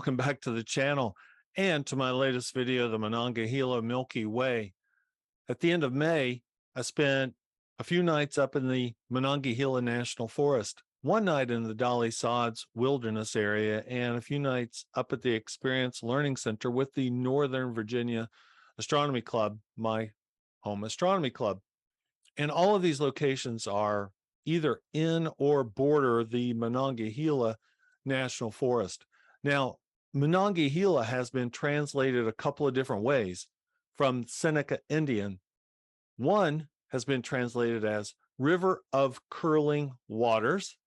welcome back to the channel and to my latest video, the Monongahela Milky Way. At the end of May, I spent a few nights up in the Monongahela National Forest, one night in the Dolly Sods wilderness area, and a few nights up at the Experience Learning Center with the Northern Virginia Astronomy Club, my home astronomy club. And all of these locations are either in or border the Monongahela National Forest. Now, Monongahela has been translated a couple of different ways from Seneca Indian. One has been translated as River of Curling Waters,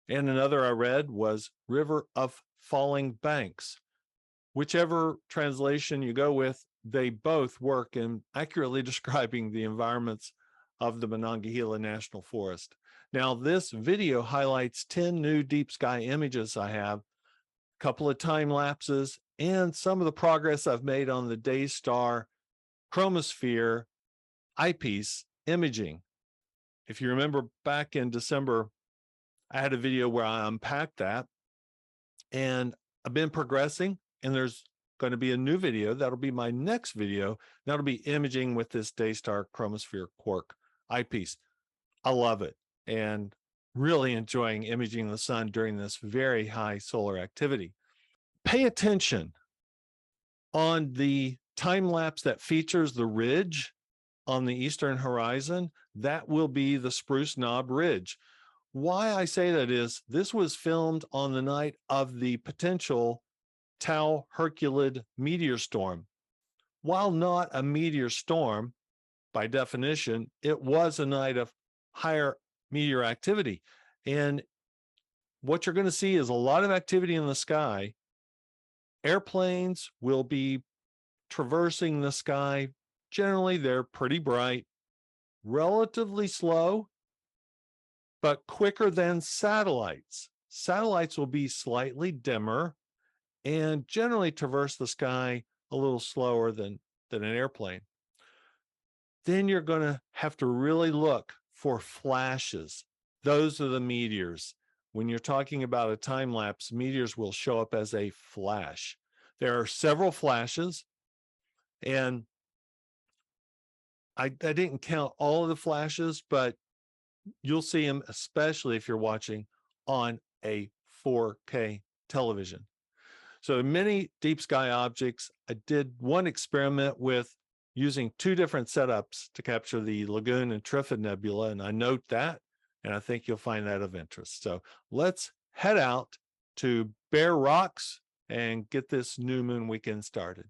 and another I read was River of Falling Banks. Whichever translation you go with, they both work in accurately describing the environments of the Monongahela National Forest. Now, this video highlights 10 new deep sky images I have, a couple of time lapses, and some of the progress I've made on the Daystar chromosphere eyepiece imaging. If you remember back in December, I had a video where I unpacked that, and I've been progressing, and there's going to be a new video. That'll be my next video. That'll be imaging with this Daystar chromosphere quark eyepiece. I love it and really enjoying imaging the sun during this very high solar activity. Pay attention on the time lapse that features the ridge on the eastern horizon. That will be the Spruce Knob Ridge. Why I say that is this was filmed on the night of the potential Tau Herculid meteor storm. While not a meteor storm, by definition, it was a night of higher meteor activity. And what you're going to see is a lot of activity in the sky. Airplanes will be traversing the sky. Generally, they're pretty bright, relatively slow, but quicker than satellites. Satellites will be slightly dimmer and generally traverse the sky a little slower than an airplane. Then you're going to have to really look for flashes. Those are the meteors. When you're talking about a time lapse, meteors will show up as a flash. There are several flashes, and I didn't count all of the flashes, but you'll see them, especially if you're watching on a 4K television. So many deep sky objects. I did one experiment with using two different setups to capture the Lagoon and Trifid Nebula, and I note that, and I think you'll find that of interest. So let's head out to Bear Rocks and get this new moon weekend started.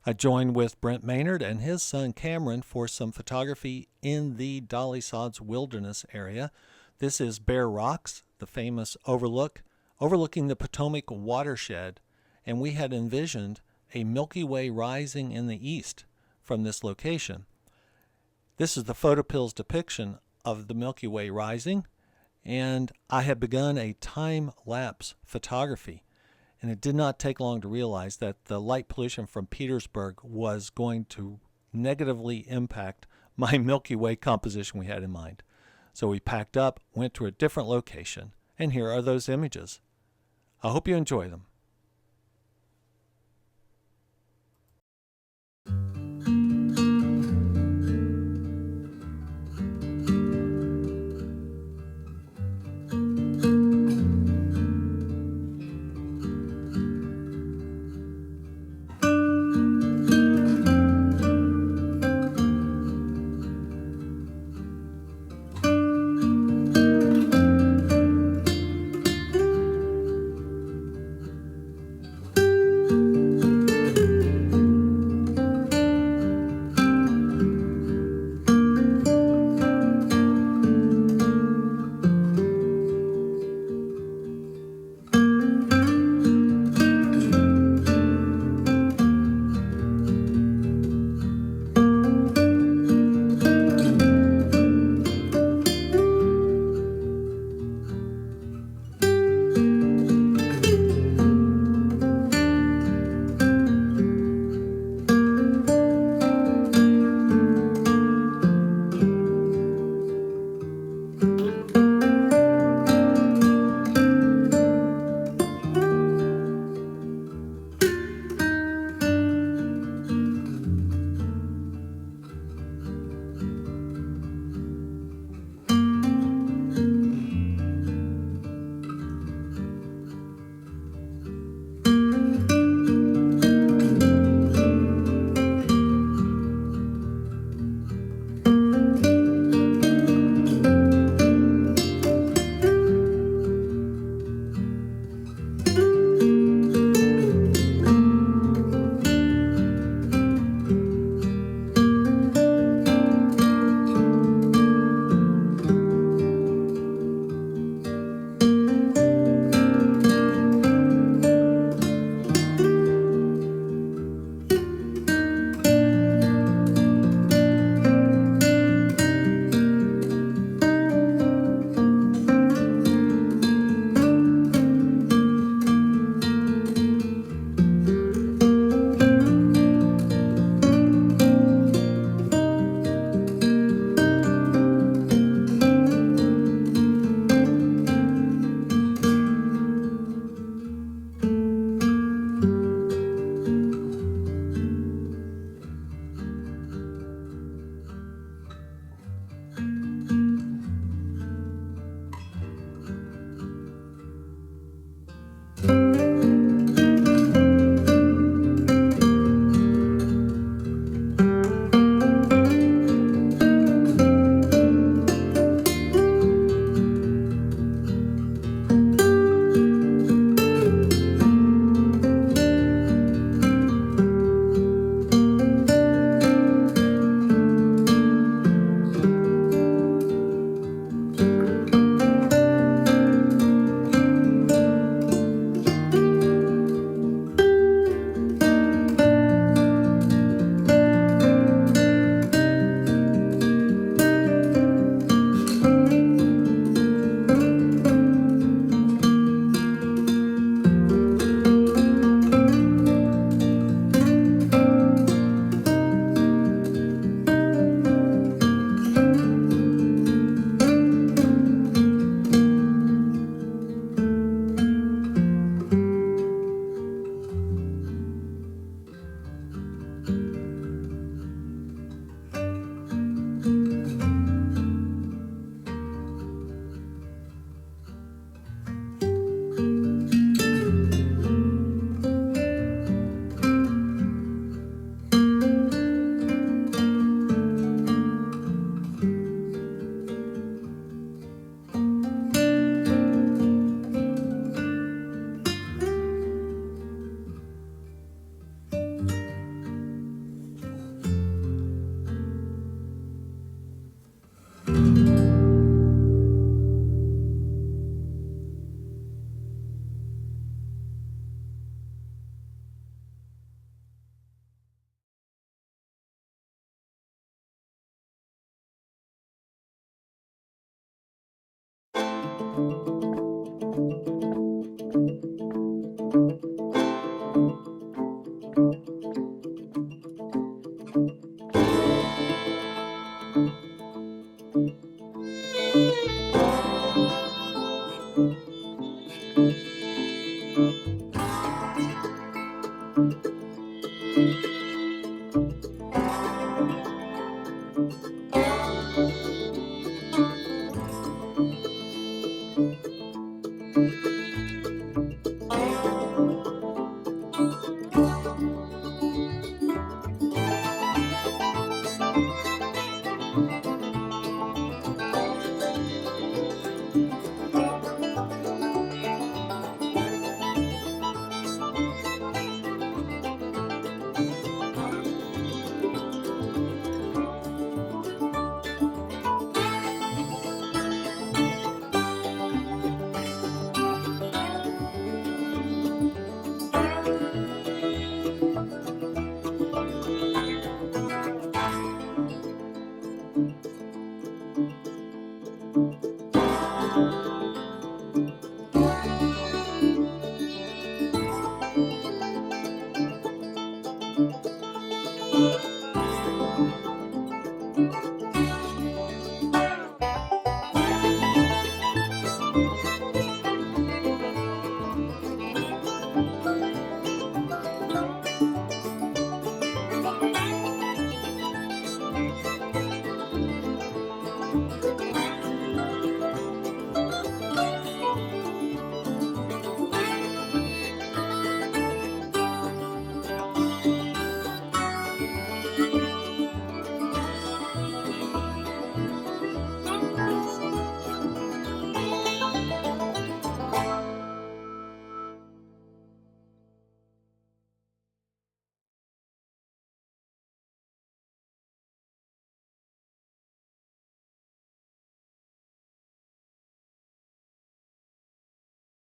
I joined with Brent Maynard and his son Cameron for some photography in the Dolly Sods wilderness area. This is Bear Rocks, the famous overlooking the Potomac watershed, and we had envisioned a Milky Way rising in the east from this location. This is the photopill's depiction of the Milky Way rising, and I had begun a time-lapse photography. And it did not take long to realize that the light pollution from Petersburg was going to negatively impact my Milky Way composition we had in mind. So we packed up, went to a different location, and here are those images. I hope you enjoy them.